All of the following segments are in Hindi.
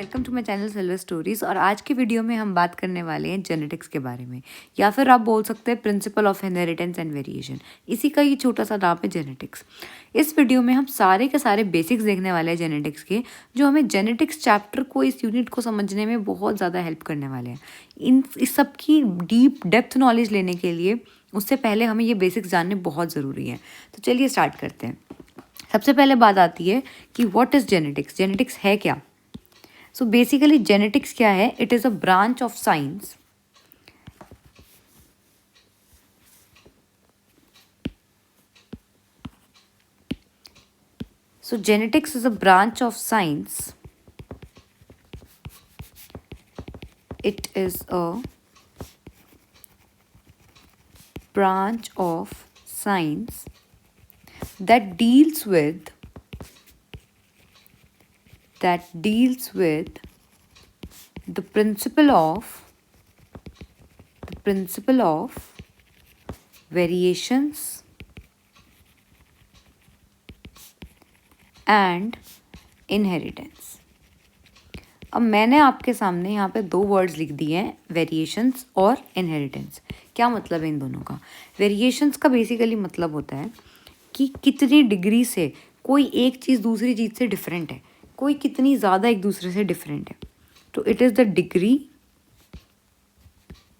Welcome to my channel silver stories. और आज के वीडियो में हम बात करने वाले हैं जेनेटिक्स के बारे में, या फिर आप बोल सकते हैं principle of inheritance and variation. इसी का ये छोटा सा नाम है जेनेटिक्स। इस वीडियो में हम सारे के सारे बेसिक्स देखने वाले हैं जेनेटिक्स के, जो हमें जेनेटिक्स चैप्टर को, इस यूनिट को समझने में बहुत ज़्यादा हेल्प करने वाले हैं। इस सब की डीप डेप्थ नॉलेज लेने के लिए उससे पहले हमें ये बेसिक्स जानने बहुत ज़रूरी हैं। तो चलिए स्टार्ट करते हैं। सबसे पहले बात आती है कि व्हाट इज़ जेनेटिक्स। जेनेटिक्स है क्या? सो बेसिकली जेनेटिक्स क्या है? It is a branch of science so genetics is a branch of science. It is a branch of science that deals with the principle of variations and inheritance. अब मैंने आपके सामने यहाँ पे दो वर्ड्स लिख दिए हैं, वेरिएशंस और इनहेरिटेंस। क्या मतलब है इन दोनों का? वेरिएशंस का बेसिकली मतलब होता है कि कितनी डिग्री से कोई एक चीज़ दूसरी चीज़ से डिफरेंट है, कोई कितनी ज़्यादा एक दूसरे से डिफरेंट है। तो it is the degree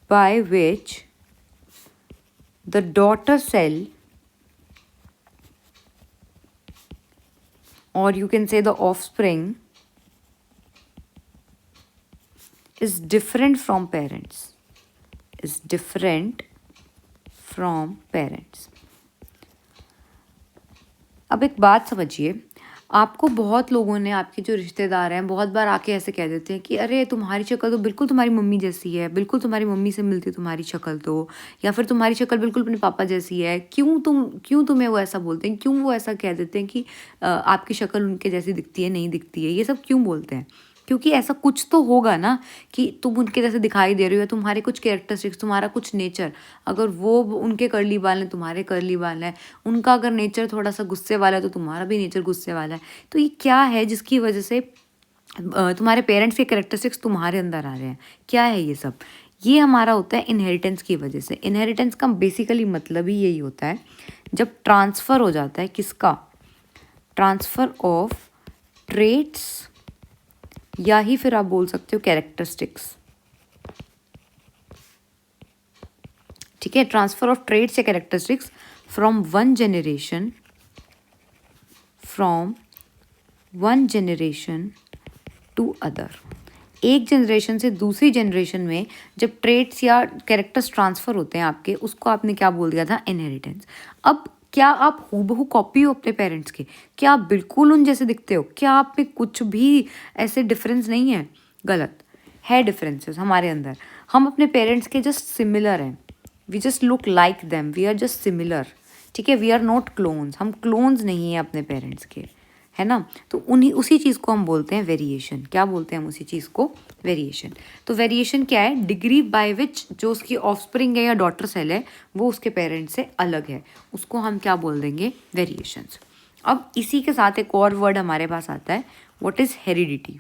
by which the daughter cell, or you can say the offspring, is different from parents. अब एक बात समझिए, आपको बहुत लोगों ने, आपके जो रिश्तेदार हैं, बहुत बार आके ऐसे कह देते हैं कि अरे तुम्हारी शक्ल तो बिल्कुल तुम्हारी मम्मी जैसी है, बिल्कुल तुम्हारी मम्मी से मिलती तुम्हारी शक्ल तो, या फिर तुम्हारी शक्ल बिल्कुल अपने पापा जैसी है। क्यों तुम्हें वो ऐसा बोलते हैं? क्यों वो ऐसा कह देते हैं कि आपकी शक्ल उनके जैसी दिखती है, नहीं दिखती है? ये सब क्यों बोलते हैं? क्योंकि ऐसा कुछ तो होगा ना कि तुम उनके जैसे दिखाई दे रही हो, तुम्हारे कुछ कैरेक्टरिस्टिक्स, तुम्हारा कुछ नेचर, अगर वो उनके कर्ली बाल हैं, तुम्हारे कर्ली बाल हैं, उनका अगर नेचर थोड़ा सा गुस्से वाला है तो तुम्हारा भी नेचर गुस्से वाला है। तो ये क्या है जिसकी वजह से तुम्हारे पेरेंट्स के कैरेक्टरिस्टिक्स तुम्हारे अंदर आ रहे हैं? क्या है ये सब? ये हमारा होता है इनहेरिटेंस की वजह से। इनहेरिटेंस का बेसिकली मतलब ही यही होता है, जब ट्रांसफ़र हो जाता है किसका? ट्रांसफ़र ऑफ ट्रेट्स, या ही फिर आप बोल सकते हो कैरेक्टरिस्टिक्स। ठीक है, ट्रांसफर ऑफ ट्रेट्स या characteristics from one generation to other. एक जनरेशन से दूसरी जनरेशन में जब ट्रेट्स या कैरेक्टर्स ट्रांसफर होते हैं आपके, उसको आपने क्या बोल दिया था? इनहेरिटेंस। अब क्या आप हूबहू कॉपी हो अपने पेरेंट्स के? क्या आप बिल्कुल उन जैसे दिखते हो? क्या आप में कुछ भी ऐसे डिफरेंस नहीं है? गलत है। डिफरेंसेस हमारे अंदर, हम अपने पेरेंट्स के जस्ट सिमिलर हैं। We just look like them, we are just similar. ठीक है, वी आर नॉट क्लोन्स। हम क्लोन्स नहीं हैं अपने पेरेंट्स के, है ना? तो उसी चीज़ को हम बोलते हैं वेरिएशन। क्या बोलते हैं हम उसी चीज़ को? वेरिएशन। तो वेरिएशन क्या है? डिग्री बाय विच जो उसकी ऑफस्प्रिंग है या डॉटर सेल है, वो उसके पेरेंट्स से अलग है, उसको हम क्या बोल देंगे? वेरिएशंस। अब इसी के साथ एक और वर्ड हमारे पास आता है, what is heredity.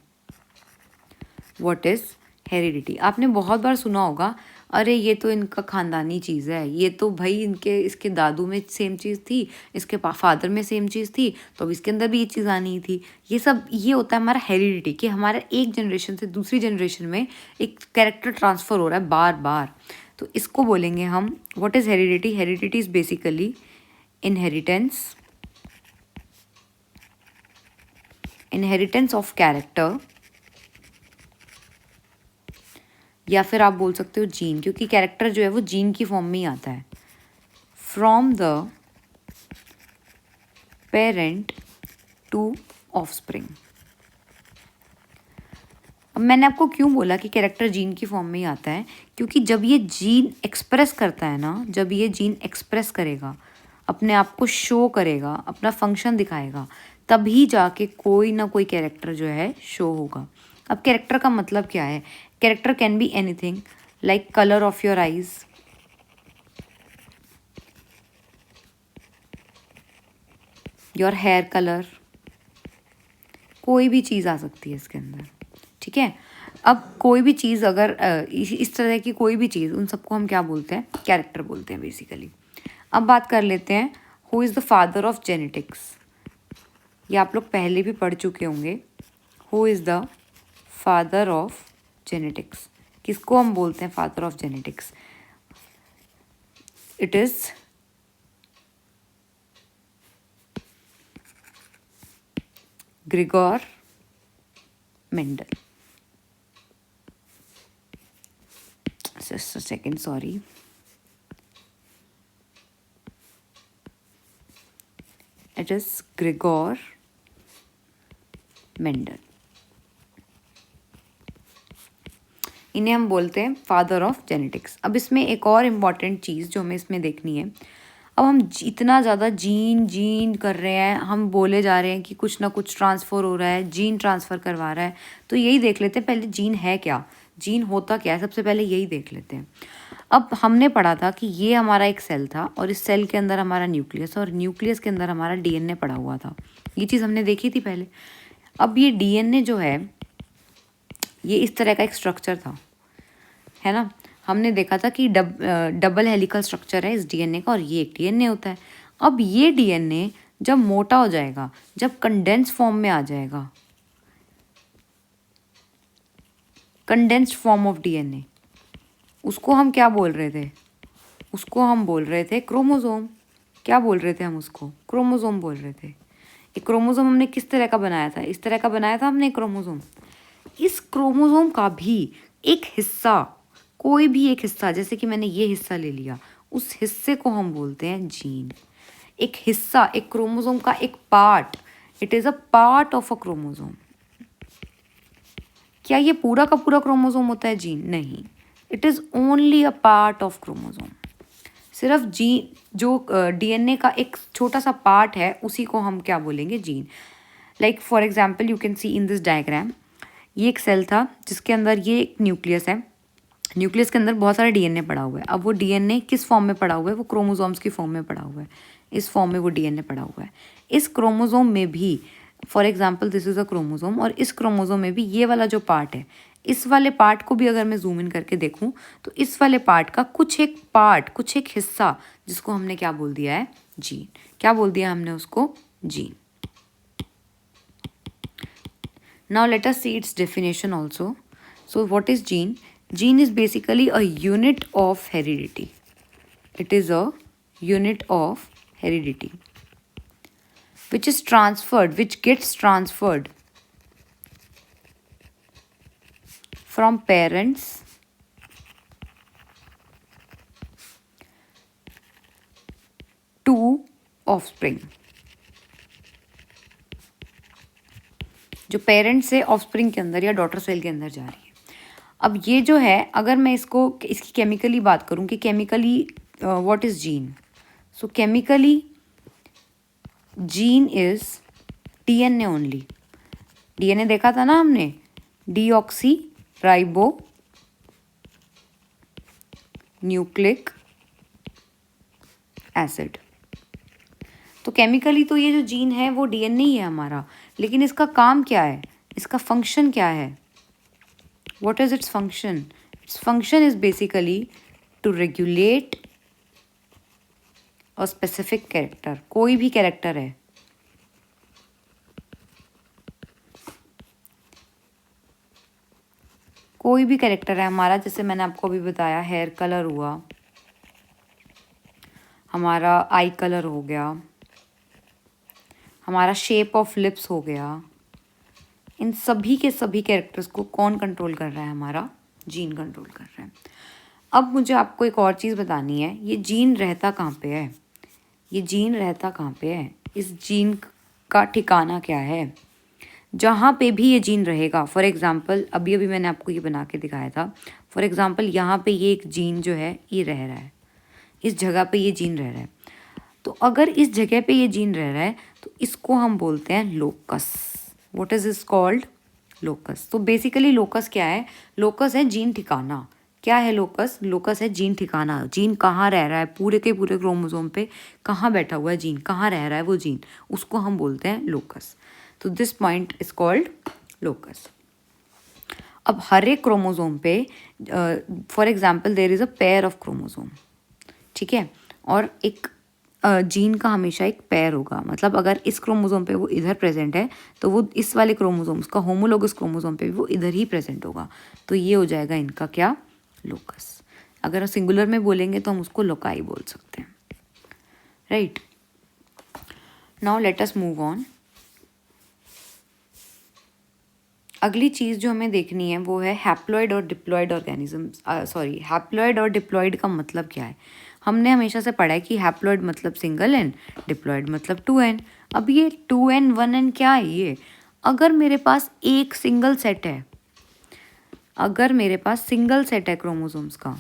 What is heredity? आपने बहुत बार सुना होगा, अरे ये तो इनका ख़ानदानी चीज़ है, ये तो भाई इसके दादू में सेम चीज़ थी, इसके फादर में सेम चीज़ थी, तो अब इसके अंदर भी ये चीज़ आनी थी। ये होता है हमारा हेरिडिटी, कि हमारा एक जनरेशन से दूसरी जनरेशन में एक कैरेक्टर ट्रांसफ़र हो रहा है बार बार। तो इसको बोलेंगे हम what is heredity. Heredity is basically inheritance of character, या फिर आप बोल सकते हो जीन, क्योंकि कैरेक्टर जो है वो जीन की फॉर्म में ही आता है। From the parent to offspring. अब मैंने आपको क्यों बोला कि कैरेक्टर जीन की फॉर्म में ही आता है? क्योंकि जब ये जीन एक्सप्रेस करता है ना, जब ये जीन एक्सप्रेस करेगा, अपने आप को शो करेगा, अपना फंक्शन दिखाएगा, तभी जाके कोई ना कोई कैरेक्टर जो है शो होगा। अब कैरेक्टर का मतलब क्या है? Character can be anything, like colour of your eyes, your hair colour, कोई भी चीज़ आ सकती है इसके अंदर। ठीक है। अब कोई भी चीज़ अगर इस तरह की कोई भी चीज़, उन सबको हम क्या बोलते हैं? कैरेक्टर बोलते हैं बेसिकली। अब बात कर लेते हैं who is the father of genetics. ये आप लोग पहले भी पढ़ चुके होंगे। Who is the father of genetics? किसको हम बोलते हैं father of genetics? It is Grigor Mendel. Just a second, sorry. It is Gregor Mendel. इन्हें हम बोलते हैं फादर ऑफ जेनेटिक्स। अब इसमें एक और इम्पॉर्टेंट चीज़ जो हमें इसमें देखनी है, अब हम इतना ज़्यादा जीन जीन कर रहे हैं, हम बोले जा रहे हैं कि कुछ ना कुछ ट्रांसफ़र हो रहा है, जीन ट्रांसफ़र करवा रहा है, तो यही देख लेते हैं पहले जीन है क्या, जीन होता क्या है, सबसे पहले यही देख लेते हैं। अब हमने पढ़ा था कि ये हमारा एक सेल था और इस सेल के अंदर हमारा न्यूक्लियस, और न्यूक्लियस के अंदर हमारा डीएनए पड़ा हुआ था। ये चीज़ हमने देखी थी पहले। अब ये डीएनए जो है, ये इस तरह का एक स्ट्रक्चर था, है ना। हमने देखा था कि डबल हेलिकल स्ट्रक्चर है इस डीएनए का, और ये एक डीएनए होता है। अब ये डीएनए जब मोटा हो जाएगा, जब कंडेंस फॉर्म में आ जाएगा, कंडेंस्ड फॉर्म ऑफ डीएनए, उसको हम क्या बोल रहे थे? उसको हम बोल रहे थे क्रोमोसोम। क्या बोल रहे थे हम? उसको क्रोमोसोम बोल रहे थे। एक क्रोमोसोम हमने किस तरह का बनाया था? इस तरह का बनाया था हमने क्रोमोसोम। इस क्रोमोसोम का भी एक हिस्सा, कोई भी एक हिस्सा, जैसे कि मैंने ये हिस्सा ले लिया, उस हिस्से को हम बोलते हैं जीन। एक हिस्सा, एक क्रोमोसोम का एक part, it is a part of a chromosome. क्या ये पूरा का पूरा क्रोमोसोम होता है जीन? नहीं, it is only a part of chromosome. सिर्फ जीन, जो डीएनए का एक छोटा सा पार्ट है, उसी को हम क्या बोलेंगे? Gene. Like for example you can see in this diagram, ये एक सेल था जिसके अंदर ये एक न्यूक्लियस है, न्यूक्लियस के अंदर बहुत सारा डीएनए पड़ा हुआ है। अब वो डीएनए किस फॉर्म में पड़ा हुआ है? वो क्रोमोसोम्स की फॉर्म में पड़ा हुआ है। इस फॉर्म में वो डीएनए पड़ा हुआ है। इस क्रोमोसोम में भी, for example this is a chromosome, और इस क्रोमोसोम में भी ये वाला जो पार्ट है, इस वाले पार्ट को भी अगर मैं जूम इन करके देखूं, तो इस वाले पार्ट का कुछ एक पार्ट, कुछ एक हिस्सा, जिसको हमने क्या बोल दिया है? जीन। क्या बोल दिया हमने उसको? Gene. Now let us see its definition also. So what is gene? Gene is basically a unit of heredity. It is a unit of heredity which is transferred, which gets transferred from parents to offspring. जो पेरेंट से ऑफस्प्रिंग के अंदर या डॉटर सेल के अंदर जा रही है। अब ये जो है, अगर मैं इसकी केमिकली बात करूँ कि chemically what is gene? So chemically gene is DNA only. DNA देखा था ना हमने, डीऑक्सी राइबो न्यूक्लिक एसिड। तो केमिकली तो ये जो जीन है वो डीएनए ही है हमारा, लेकिन इसका काम क्या है? इसका फंक्शन क्या है? What is its function? Its function is basically to regulate a specific character. कोई भी कैरेक्टर है, कोई भी कैरेक्टर है हमारा, जैसे मैंने आपको अभी बताया, हेयर कलर हुआ हमारा, आई कलर हो गया हमारा, शेप ऑफ लिप्स हो गया, इन सभी के सभी कैरेक्टर्स को कौन कंट्रोल कर रहा है? हमारा जीन कंट्रोल कर रहा है। अब मुझे आपको एक और चीज़ बतानी है, ये जीन रहता कहाँ पे है? ये जीन रहता कहाँ पे है? इस जीन का ठिकाना क्या है? जहाँ पे भी ये जीन रहेगा, फॉर एग्जांपल अभी अभी मैंने आपको ये बना के दिखाया था, फॉर एग्जांपल यहाँ पे ये एक जीन जो है ये रह रहा है, इस जगह पे ये जीन रह रहा है। तो अगर इस जगह पे ये जीन रह रहा है तो इसको हम बोलते हैं locus. What is is called? Locus. तो बेसिकली लोकस क्या है? लोकस है जीन ठिकाना। क्या है लोकस? लोकस है जीन ठिकाना। जीन कहाँ रह रहा है पूरे के पूरे क्रोमोसोम पे, कहाँ बैठा हुआ है जीन, कहाँ रह रहा है वो जीन, उसको हम बोलते हैं लोकस। तो this point is called locus. अब हर एक क्रोमोसोम पे for example there is a pair of chromosome, ठीक है, और एक जीन का हमेशा एक पेयर होगा, मतलब अगर इस क्रोमोसोम पे वो इधर प्रेजेंट है तो वो इस वाले क्रोमोसोम, उसका होमोलोगस क्रोमोसोम पे भी वो इधर ही प्रेजेंट होगा। तो ये हो जाएगा इनका क्या, लोकस। अगर सिंगुलर में बोलेंगे तो हम उसको लोकाई बोल सकते हैं, right. Now let us move on. अगली चीज़ जो हमें देखनी है वो है हैप्लॉइड और डिप्लॉइड ऑर्गेनिज्म। सॉरी, हैप्लॉइड और डिप्लॉइड का मतलब क्या है। हमने हमेशा से पढ़ा है कि हैप्लॉइड मतलब सिंगल एन, डिप्लॉइड मतलब 2n। अब ये 2n 1n क्या है ये, अगर मेरे पास एक सिंगल सेट है, अगर मेरे पास सिंगल सेट है क्रोमोसोम्स का,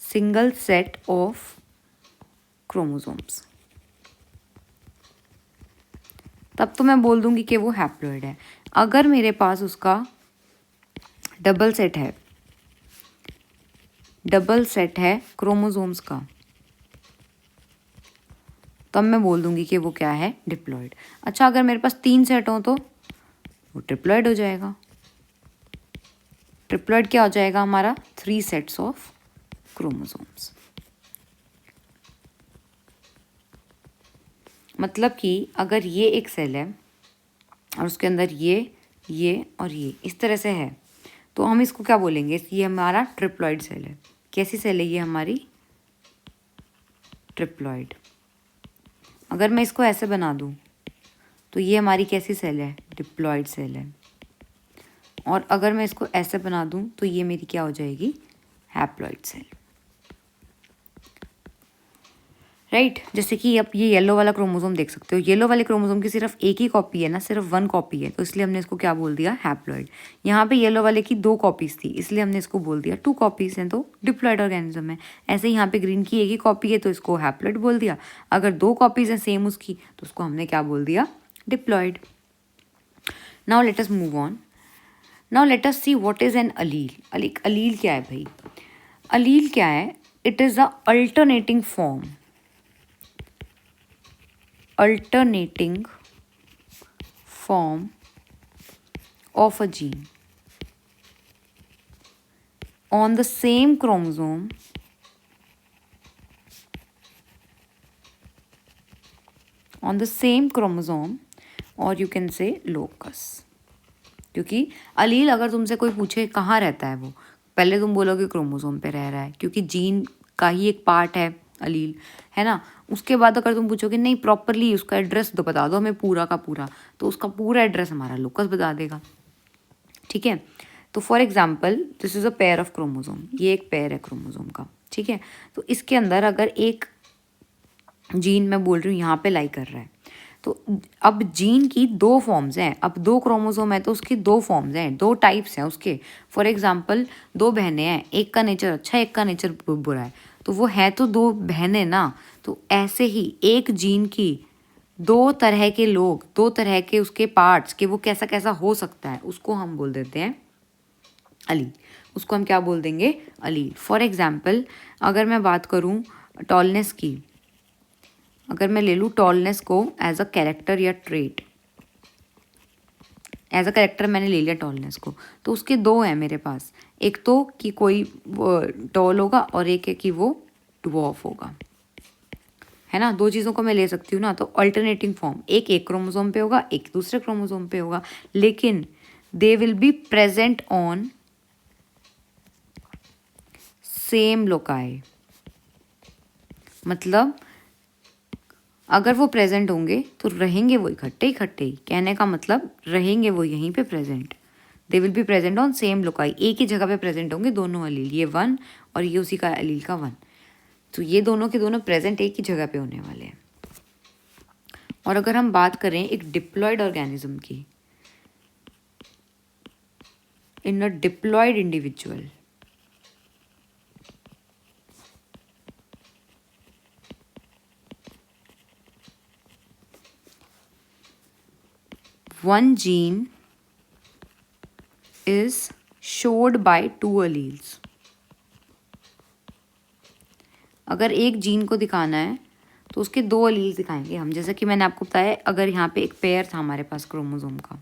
सिंगल सेट ऑफ क्रोमोसोम्स, तब तो मैं बोल दूंगी कि वो हैप्लॉइड है। अगर मेरे पास उसका डबल सेट है, डबल सेट है क्रोमोसोम्स का, तब मैं बोल दूंगी कि वो क्या है, डिप्लॉइड। अच्छा, अगर मेरे पास 3 सेट हो तो वो ट्रिप्लॉइड हो जाएगा। ट्रिप्लॉइड क्या हो जाएगा हमारा, 3 सेट्स ऑफ क्रोमोसोम्स। मतलब कि अगर ये एक सेल है और उसके अंदर ये और ये इस तरह से है, तो हम इसको क्या बोलेंगे, ये हमारा ट्रिप्लॉइड सेल है। कैसी सेल है ये हमारी, ट्रिप्लॉइड। अगर मैं इसको ऐसे बना दूं तो ये हमारी कैसी सेल है, डिप्लॉइड सेल है। और अगर मैं इसको ऐसे बना दूं तो ये मेरी क्या हो जाएगी, हैप्लॉइड सेल, राइट। जैसे कि अब ये येलो वाला क्रोमोसोम देख सकते हो, येलो वाले क्रोमोसोम की सिर्फ एक ही कॉपी है ना, सिर्फ 1 कॉपी है, तो इसलिए हमने इसको क्या बोल दिया, हैप्लॉइड। यहाँ पे येलो वाले की 2 कॉपीज थी, इसलिए हमने इसको बोल दिया 2 कॉपीज हैं, तो डिप्लॉइड ऑर्गेनिज्म है। ऐसे यहाँ पे ग्रीन की एक ही कॉपी है तो इसको हैप्लॉइड बोल दिया। अगर 2 कॉपीज हैं सेम उसकी तो उसको हमने क्या बोल दिया, diploid. Now let us move on. Now let us see what is an allele. Allele क्या है भाई, अलील क्या है, it is a alternating form, alternating form of a gene on the same chromosome, on the same chromosome, or you can say locus। क्योंकि अलील अगर तुमसे कोई पूछे कहाँ रहता है वो, पहले तुम बोलोगे क्रोमोसोम पे रह रहा है, क्योंकि जीन का ही एक पार्ट है अलील, है ना। उसके बाद अगर तुम पूछोगे नहीं प्रॉपरली उसका एड्रेस तो बता दो हमें पूरा का पूरा, तो उसका पूरा एड्रेस हमारा लोकस बता देगा, ठीक है। तो for example this is a pair of chromosome, ये एक पेयर है क्रोमोसोम का, ठीक है। तो इसके अंदर अगर एक जीन मैं बोल रही हूँ यहाँ पे लाई कर रहा है, तो अब जीन की 2 फॉर्म्स हैं, अब 2 क्रोमोसोम है तो उसकी 2 फॉर्म्स हैं, 2 टाइप्स हैं उसके। फॉर एग्जांपल 2 बहनें हैं, एक का नेचर अच्छा है एक का नेचर बुरा है, तो वो है तो 2 बहनें ना। तो ऐसे ही एक जीन की 2 तरह के लोग, 2 तरह के उसके पार्ट्स के वो कैसा कैसा हो सकता है, उसको हम बोल देते हैं अलील। उसको हम क्या बोल देंगे, अलील। फॉर एग्जाम्पल अगर मैं बात करूँ टॉलनेस की, अगर मैं ले लूँ टॉलनेस को एज अ कैरेक्टर या ट्रेट, एज अ कैरेक्टर मैंने ले लिया टॉलनेस को, तो उसके 2 हैं मेरे पास, एक तो कि कोई टॉल होगा और एक है कि वो ड्वार्फ होगा, है ना। 2 चीज़ों को मैं ले सकती हूँ ना। तो अल्टरनेटिंग फॉर्म, एक क्रोमोसोम पे होगा एक दूसरे क्रोमोसोम पे होगा, लेकिन they will be present on same loci. मतलब अगर वो प्रेजेंट होंगे तो रहेंगे वो इकट्ठे इकट्ठे ही, कहने का मतलब रहेंगे वो यहीं पे present, they will be present on same loci, एक ही जगह पे प्रेजेंट होंगे दोनों अलील, ये 1 और ये उसी का अलील का 1, तो ये दोनों के दोनों प्रेजेंट एक ही जगह पे होने वाले हैं। और अगर हम बात करें एक डिप्लॉयड ऑर्गेनिज्म की, in a diploid individual, one gene is showed by 2 alleles। अगर एक जीन को दिखाना है तो उसके 2 अलील दिखाएंगे हम, जैसा कि मैंने आपको बताया। अगर यहाँ पे एक पेयर था हमारे पास क्रोमोसोम का,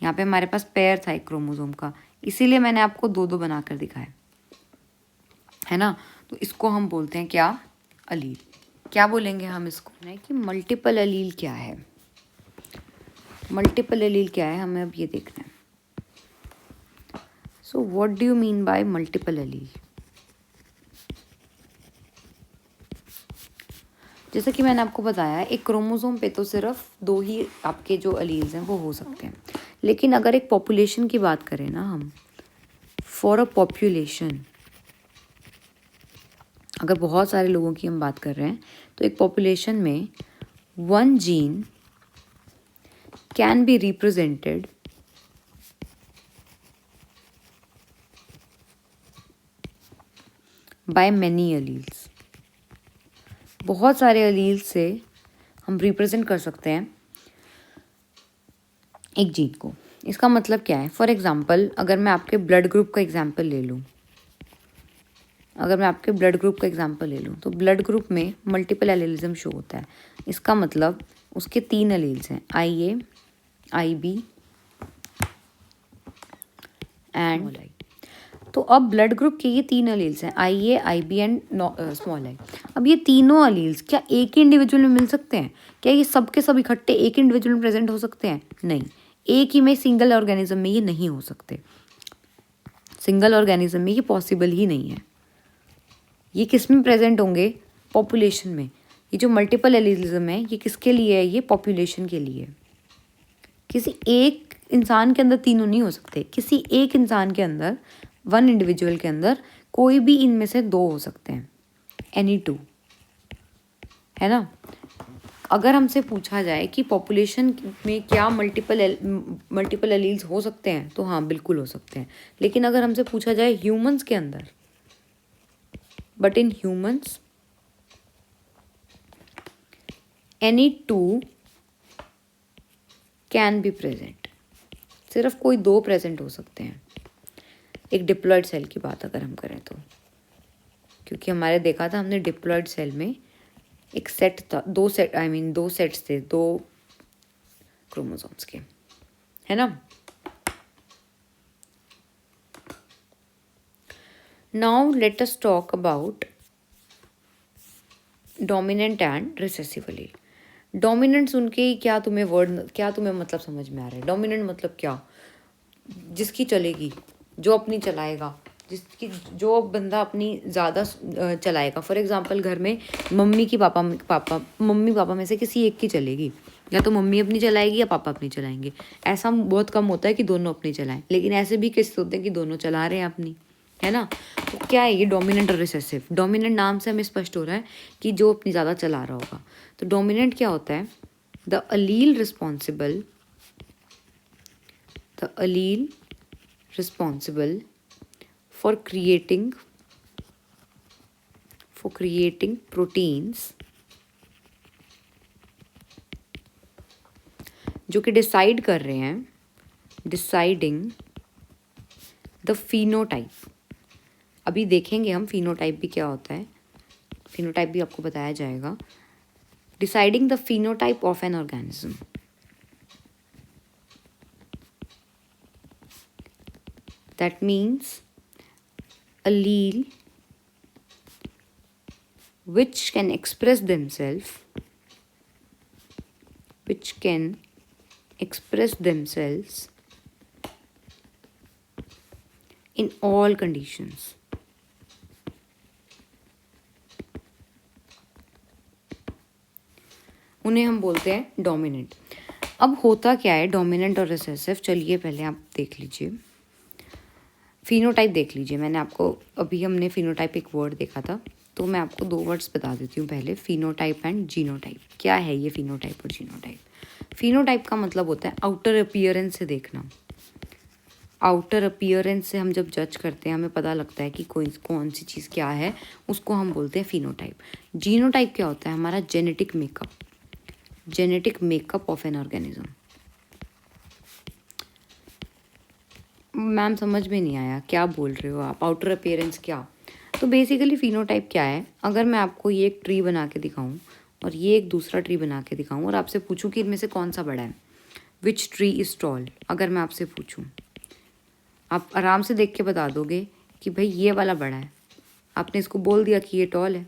यहाँ पे हमारे पास पेयर था एक क्रोमोसोम का, इसीलिए मैंने आपको दो दो बना कर दिखाया है ना। तो इसको हम बोलते हैं क्या, अलील। क्या बोलेंगे हम इसको, है कि मल्टीपल अलील क्या है। मल्टीपल अलील क्या है हमें अब ये देखना है। So what do you mean by multiple allele. जैसा कि मैंने आपको बताया, एक क्रोमोसोम पे तो सिर्फ दो ही आपके जो अलील्स हैं वो हो सकते हैं, लेकिन अगर एक पॉपुलेशन की बात करें ना हम, फॉर अ पॉपुलेशन, अगर बहुत सारे लोगों की हम बात कर रहे हैं तो एक पॉपुलेशन में one gene can be represented by many alleles. बहुत सारे अलील्स से हम रिप्रेजेंट कर सकते हैं एक जीन को। इसका मतलब क्या है, फॉर एग्जाम्पल अगर मैं आपके ब्लड ग्रुप का एग्जाम्पल ले लूँ, तो ब्लड ग्रुप में मल्टीपल एलीलिज्म शो होता है। इसका मतलब उसके 3 अलील्स हैं, IA, IB एंड आई। तो अब ब्लड ग्रुप के ये 3 अलील्स हैं, IA, IB and small I. अब ये तीनों अलील्स क्या एक ही इंडिविजुअल में मिल सकते हैं? क्या ये सब के सब इकट्ठे एक इंडिविजुअल में प्रेजेंट हो सकते हैं? नहीं, एक ही में सिंगल ऑर्गेनिज्म में ये नहीं हो सकते। सिंगल ऑर्गेनिज्म में ये पॉसिबल ही नहीं है। ये किस में प्रेजेंट होंगे? पॉपुलेशन में। ये जो मल्टीपल एलीलिज्म है ये किसके लिए है? ये पॉपुलेशन के लिए। किसी एक इंसान के अंदर तीनों नहीं हो सकते। किसी एक इंसान के अंदर, वन इंडिविजुअल के अंदर कोई भी इनमें से 2 हो सकते हैं, एनी 2, है ना। अगर हमसे पूछा जाए कि पॉपुलेशन में क्या मल्टीपल एलील्स हो सकते हैं, तो हाँ बिल्कुल हो सकते हैं। लेकिन अगर हमसे पूछा जाए ह्यूमंस के अंदर, but in humans any 2 can be present. सिर्फ कोई 2 प्रेजेंट हो सकते हैं। एक डिप्लॉयड सेल की बात अगर हम करें तो, क्योंकि हमारे देखा था हमने डिप्लॉयड सेल में एक सेट था, 2 सेट्स थे 2 क्रोमोसोम्स के, है ना। Now let us talk about dominant and recessive allele. Dominant सुन के ही क्या तुम्हें मतलब समझ में आ रहा है? डोमिनेंट मतलब क्या? जिसकी चलेगी, जो अपनी चलाएगा, जो बंदा अपनी ज़्यादा चलाएगा। फॉर एग्जांपल घर में मम्मी पापा में से किसी एक की चलेगी, या तो मम्मी अपनी चलाएगी या पापा अपनी चलाएंगे। ऐसा बहुत कम होता है कि दोनों अपनी चलाएं, लेकिन ऐसे भी केस होते हैं कि दोनों चला रहे हैं अपनी, है ना। तो क्या है ये डोमिनेंट और रिसेसिव? डोमिनेंट नाम से हमें स्पष्ट हो रहा है कि जो अपनी ज़्यादा चला रहा होगा। तो डोमिनेंट क्या होता है? The allele responsible for creating proteins जो कि डिसाइड कर रहे हैं, डिसाइडिंग द फिनोटाइप। अभी देखेंगे हम फिनोटाइप भी क्या होता है, फिनोटाइप भी आपको बताया जाएगा। Deciding the phenotype of an organism. That means allele which can express themselves in all conditions। उन्हें हम बोलते हैं डोमिनेंट। अब होता क्या है डोमिनेंट और रिसेसिव? चलिए पहले आप देख लीजिए, फिनोटाइप देख लीजिए। हमने फिनोटाइप एक वर्ड देखा था, तो मैं आपको 2 वर्ड्स बता देती हूँ पहले, फिनोटाइप एंड जीनोटाइप। क्या है ये फिनोटाइप और जीनोटाइप? फिनोटाइप का मतलब होता है आउटर अपीयरेंस से देखना। आउटर अपीयरेंस से हम जब जज करते हैं, हमें पता लगता है कि कौन सी चीज़ क्या है, उसको हम बोलते हैं फिनोटाइप। जीनोटाइप क्या होता है? हमारा genetic makeup of an organism. Ma'am समझ में नहीं आया, क्या बोल रहे हो आप? आउटर अपीयरेंस क्या? तो बेसिकली फिनोटाइप क्या है? अगर मैं आपको ये एक ट्री बना के दिखाऊं और ये एक दूसरा ट्री बना के दिखाऊं और आपसे पूछूं कि इनमें से कौन सा बड़ा है, विच ट्री इज़ टॉल, अगर मैं आपसे पूछूं, आप आराम से देख के बता दोगे कि भाई ये वाला बड़ा है। आपने इसको बोल दिया कि ये टॉल है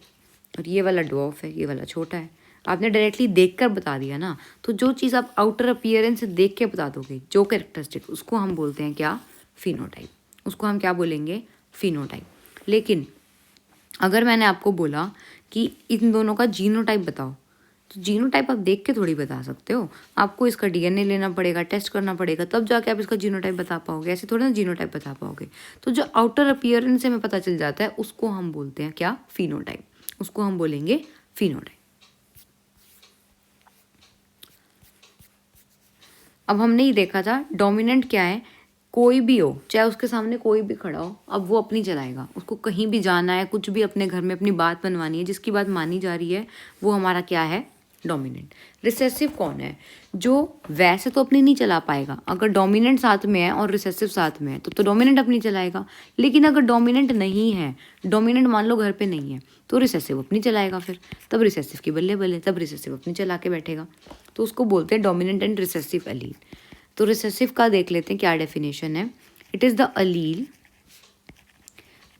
और ये वाला ड्वार्फ है, ये वाला छोटा है। आपने डायरेक्टली देखकर बता दिया ना। तो जो चीज़ आप आउटर अपीयरेंस से देख के बता दोगे, जो कैरेक्टरिस्टिक, उसको हम बोलते हैं क्या? फिनोटाइप। उसको हम क्या बोलेंगे? फिनोटाइप। लेकिन अगर मैंने आपको बोला कि इन दोनों का जीनोटाइप बताओ, तो जीनोटाइप आप देख के थोड़ी बता सकते हो। आपको इसका डीएनए लेना पड़ेगा, टेस्ट करना पड़ेगा, तब जाके आप इसका जीनोटाइप बता पाओगे। ऐसे थोड़ी ना जीनोटाइप बता पाओगे। तो जो आउटर अपीयरेंस से हमें पता चल जाता है, उसको हम बोलते हैं क्या? फिनोटाइप। उसको हम बोलेंगे फिनोटाइप। अब हमने ये देखा था डोमिनेंट क्या है। कोई भी हो, चाहे उसके सामने कोई भी खड़ा हो, अब वो अपनी चलाएगा। उसको कहीं भी जाना है, कुछ भी अपने घर में अपनी बात मनवानी है, जिसकी बात मानी जा रही है, वो हमारा क्या है? डोमिनेंट। रिसेसिव कौन है? जो वैसे तो अपनी नहीं चला पाएगा। अगर डोमिनेंट साथ में है और रिसेसिव साथ में है तो डोमिनेंट अपनी चलाएगा। लेकिन अगर डोमिनेंट नहीं है, डोमिनेंट मान लो घर पे नहीं है, तो रिसेसिव अपनी चलाएगा। फिर तब रिसेसिव की बल्ले बल्ले, तब रिसेसिव अपनी चला के बैठेगा। तो उसको बोलते हैं डोमिनेंट एंड रिसेसिव अलील। तो रिसेसिव का देख लेते हैं क्या डेफिनेशन है। It is the allele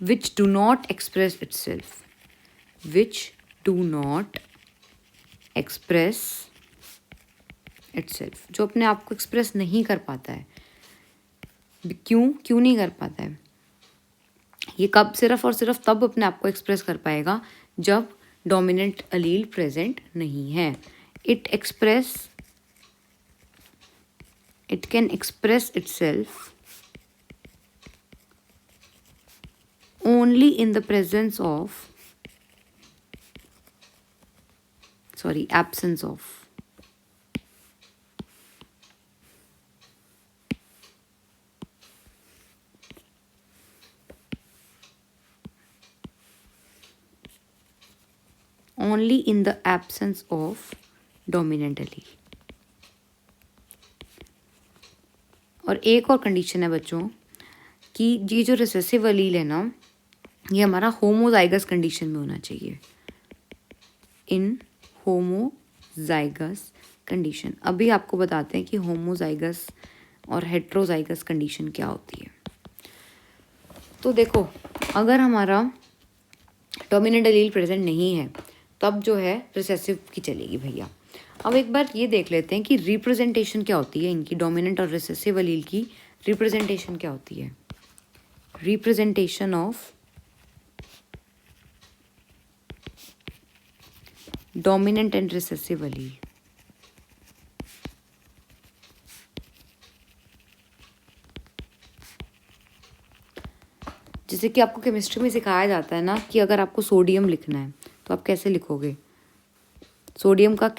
which do not express itself, which do not express itself, जो अपने आप को एक्सप्रेस नहीं कर पाता है। क्यों नहीं कर पाता है? ये कब सिर्फ और सिर्फ तब अपने आप को एक्सप्रेस कर पाएगा जब डोमिनेंट अलील प्रेजेंट नहीं है। it can express itself only in the presence of, absence of, only in the absence of dominant allele। और एक और कंडीशन है बच्चों कि ये जो रिसेसिव अलील है ना, ये हमारा होमोजाइगस कंडीशन में होना चाहिए। इन होमोजाइगस कंडीशन। अभी आपको बताते हैं कि होमोजाइगस और हेट्रोजाइगस कंडीशन क्या होती है। तो देखो, अगर हमारा डोमिनेंट अलील प्रेजेंट नहीं है, तब जो है रिसेसिव की चलेगी भैया। अब एक बार ये देख लेते हैं कि रिप्रेजेंटेशन क्या होती है इनकी, डोमिनेंट और रिसेसिव अलील की रिप्रेजेंटेशन क्या होती है। Representation of dominant and recessive अलील। जैसे कि आपको केमिस्ट्री में सिखाया जाता है ना कि अगर आपको सोडियम लिखना है तो आप कैसे लिखोगे? सोडियम का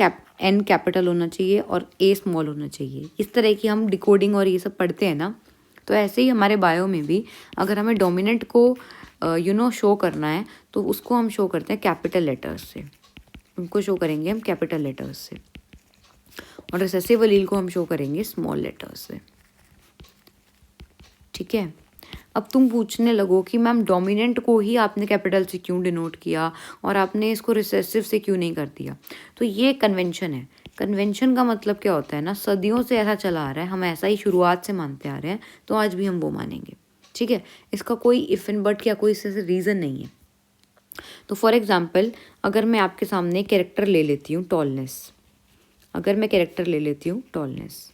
N कैपिटल होना चाहिए और A स्मॉल होना चाहिए। इस तरह की हम डिकोडिंग और ये सब पढ़ते हैं ना। तो ऐसे ही हमारे बायो में भी अगर हमें डोमिनेंट को शो करना है तो उसको हम शो करते हैं कैपिटल लेटर्स से। उनको शो करेंगे हम कैपिटल लेटर्स से, और रिसेसिव अलील को हम शो करेंगे स्मॉल लेटर्स से। ठीक है। अब तुम पूछने लगो कि मैम डोमिनेंट को ही आपने कैपिटल से क्यों डिनोट किया और आपने इसको रिसेसिव से क्यों नहीं कर दिया? तो ये कन्वेंशन है। कन्वेंशन का मतलब क्या होता है ना, सदियों से ऐसा चला आ रहा है, हम ऐसा ही शुरुआत से मानते आ रहे हैं, तो आज भी हम वो मानेंगे। ठीक है। इसका कोई इफ एंड बट या कोई इससे रीज़न नहीं है। तो फॉर एग्जाम्पल, अगर मैं आपके सामने कैरेक्टर ले लेती हूँ टॉलनेस, अगर मैं कैरेक्टर ले लेती हूँ टॉलनेस,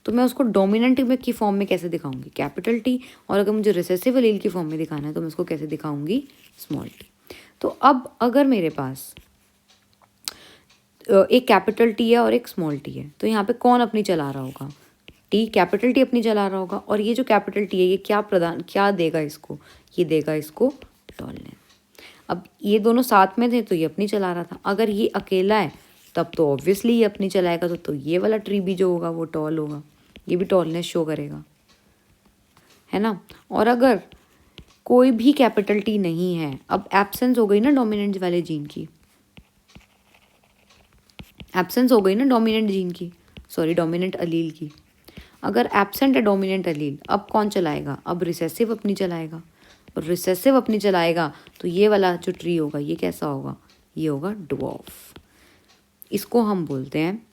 तो मैं उसको डोमिनेंट में की फॉर्म में कैसे दिखाऊंगी? Capital T. और अगर मुझे रिसेसिव अलील की फॉर्म में दिखाना है तो मैं उसको कैसे दिखाऊंगी? Small T. तो अब अगर मेरे पास एक कैपिटल टी है और एक स्मॉल टी है, तो यहाँ पे कौन अपनी चला रहा होगा? टी, कैपिटल टी अपनी चला रहा होगा। और ये जो कैपिटल टी है ये क्या देगा इसको? ये देगा इसको टॉलनेस। अब ये दोनों साथ में थे तो ये अपनी चला रहा था। अगर ये अकेला है तब तो ऑब्वियसली ये अपनी चलाएगा, तो ये वाला ट्री भी जो होगा वो टॉल होगा, ये भी टॉलनेस शो करेगा, है ना। और अगर कोई भी कैपिटल टी नहीं है, अब एब्सेंस हो गई ना डोमिनेंट वाले जीन की, एब्सेंस हो गई ना डोमिनेंट जीन की, डोमिनेंट अलील की। अगर एब्सेंट है डोमिनेंट अलील, अब कौन चलाएगा? अब रिसेसिव अपनी चलाएगा। और रिसेसिव अपनी चलाएगा तो ये वाला जो ट्री होगा ये कैसा होगा? ये होगा ड्वार्फ। इसको हम बोलते हैं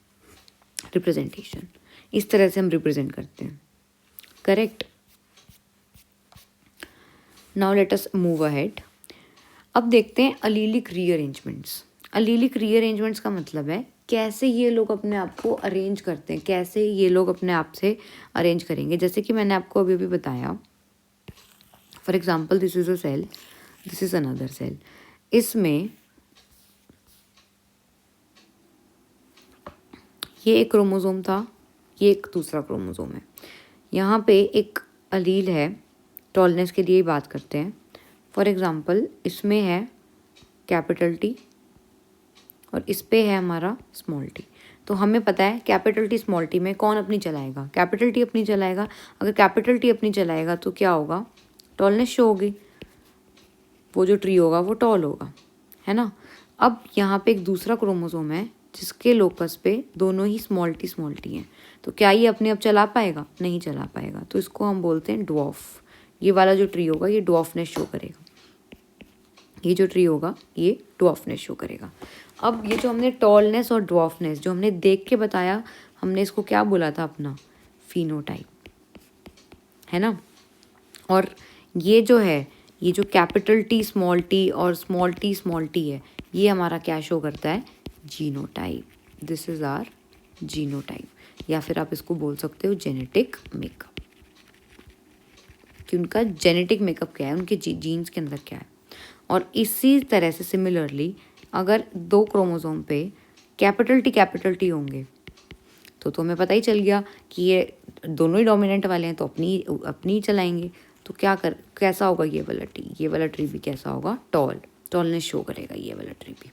रिप्रेजेंटेशन, इस तरह से हम रिप्रेजेंट करते हैं, correct. Now let us move ahead. अब देखते हैं अलीलिक रीअरेंजमेंट्स। अलीलिक रीअरेंजमेंट्स का मतलब है कैसे ये लोग अपने आप को अरेंज करते हैं, कैसे ये लोग अपने आप से अरेंज करेंगे। जैसे कि मैंने आपको अभी बताया, for example this is a cell, this is another cell. इसमें ये एक क्रोमोसोम था, ये एक दूसरा क्रोमोसोम है। यहाँ पे एक अलील है, टॉलनेस के लिए ही बात करते हैं। फॉर एग्जाम्पल इसमें है कैपिटल टी और इस पे है हमारा स्मॉल टी। तो हमें पता है कैपिटल टी स्मॉल टी में कौन अपनी चलाएगा, कैपिटल टी अपनी चलाएगा। अगर कैपिटल टी अपनी चलाएगा तो क्या होगा, टॉलनेस शो होगी, वो जो ट्री होगा वो टॉल होगा, है ना। अब यहाँ पे एक दूसरा क्रोमोसोम है जिसके लोकस पे दोनों ही स्मॉल टी हैं, तो क्या ये अपने आप चला पाएगा, नहीं चला पाएगा। तो इसको हम बोलते हैं ड्वार्फ। ये वाला जो ट्री होगा ये ड्वार्फनेस शो करेगा, ये जो ट्री होगा ये ड्वार्फनेस शो करेगा। अब ये जो हमने टॉलनेस और ड्वार्फनेस जो हमने देख के बताया, हमने इसको क्या बोला था, अपना फिनोटाइप, है ना। और ये जो है, ये जो कैपिटल टी स्मॉल टी और स्मॉल टी है, ये हमारा क्या शो करता है, genotype. This is our genotype, या फिर आप इसको बोल सकते हो जेनेटिक मेकअप, कि उनका जेनेटिक मेकअप क्या है, उनके जीन्स के अंदर क्या है। और इसी तरह से सिमिलरली अगर दो क्रोमोसोम पे कैपिटल टी होंगे तो हमें पता ही चल गया कि ये दोनों ही डोमिनेंट वाले हैं, तो अपनी ही चलाएंगे। तो कैसा होगा ये वाला ट्री भी कैसा होगा, टॉलनेस शो करेगा ये वाला ट्री भी,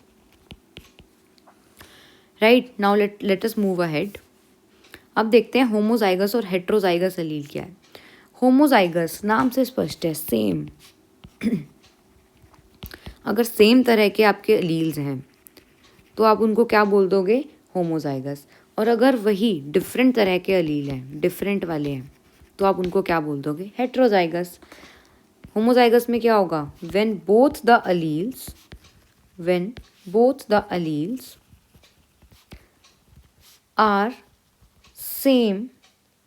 right. Now let us move ahead. अब देखते हैं होमोजाइगस और हेट्रोजाइगस एलील क्या है। होमोजाइगस नाम से स्पष्ट है, सेम अगर सेम तरह के आपके एलील्स हैं तो आप उनको क्या बोल दोगे, होमोजाइगस। और अगर वही डिफरेंट तरह के एलील हैं, डिफरेंट वाले हैं, तो आप उनको क्या बोल दोगे, हेट्रोजाइगस। होमोजाइगस में क्या होगा, when both the alleles are same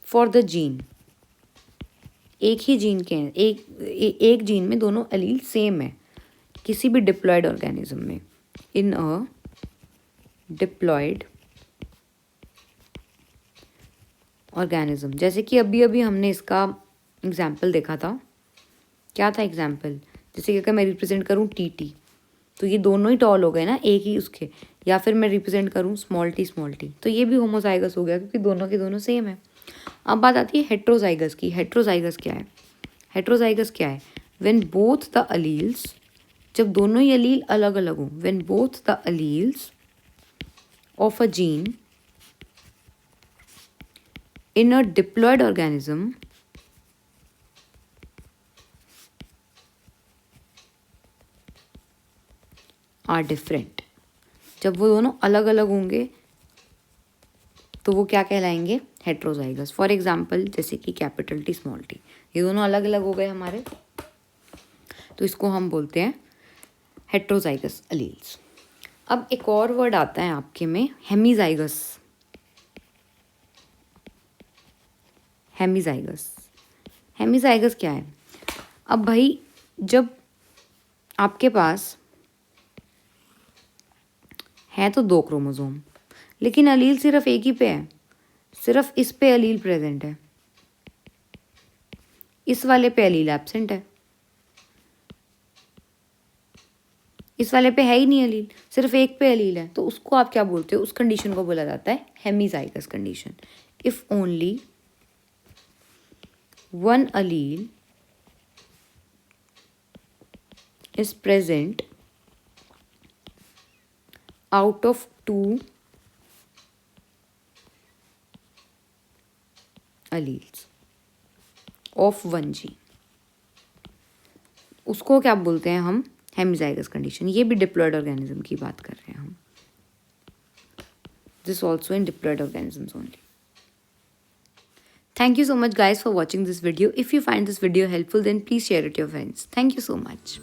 for the gene, एक ही जीन के हैं, एक जीन में दोनों एलील सेम है किसी भी डिप्लॉयड ऑर्गेनिज्म में, इन अ डिप्लॉयड ऑर्गेनिज्म। जैसे कि अभी हमने इसका एग्जाम्पल देखा था, क्या था एग्जाम्पल, जैसे कि अगर मैं रिप्रेजेंट करूँ टी, तो ये दोनों ही टॉल हो गए ना एक ही उसके, या फिर मैं रिप्रेजेंट करूँ स्मॉल टी, तो ये भी होमोजाइगस हो गया क्योंकि दोनों के दोनों सेम है। अब बात आती है हेट्रोजाइगस की। हेट्रोजाइगस क्या है, व्हेन बोथ द अलील्स, जब दोनों ही अलील अलग अलग हों, when both the alleles of a gene in a diploid organism are different, जब वो दोनों अलग अलग होंगे तो वो क्या कहलाएंगे, हेट्रोजाइगस। फॉर एग्जाम्पल जैसे कि कैपिटल टी स्मॉल टी, ये दोनों अलग अलग हो गए हमारे, तो इसको हम बोलते हैं हेट्रोजाइगस अलील्स। अब एक और वर्ड आता है आपके में, हेमीजाइगस। हेमीजाइगस क्या है, अब भाई जब आपके पास है तो दो क्रोमोसोम, लेकिन अलील सिर्फ एक ही पे है, सिर्फ इस पे अलील प्रेजेंट है, इस वाले पे अलील एब्सेंट है, इस वाले पे है ही नहीं अलील, सिर्फ एक पे अलील है, तो उसको आप क्या बोलते हो, उस कंडीशन को बोला जाता है hemizygous condition. If only one allele is present out of two alleles of one gene, उसको क्या बोलते हैं हम, हेमीजाइगस कंडीशन। ये भी डिप्लॉयड ऑर्गेनिज्म की बात कर रहे हैं हम, this also in diploid organisms only. Thank you so much guys for watching this video. If you find this video helpful, then please share it with your friends. Thank you so much.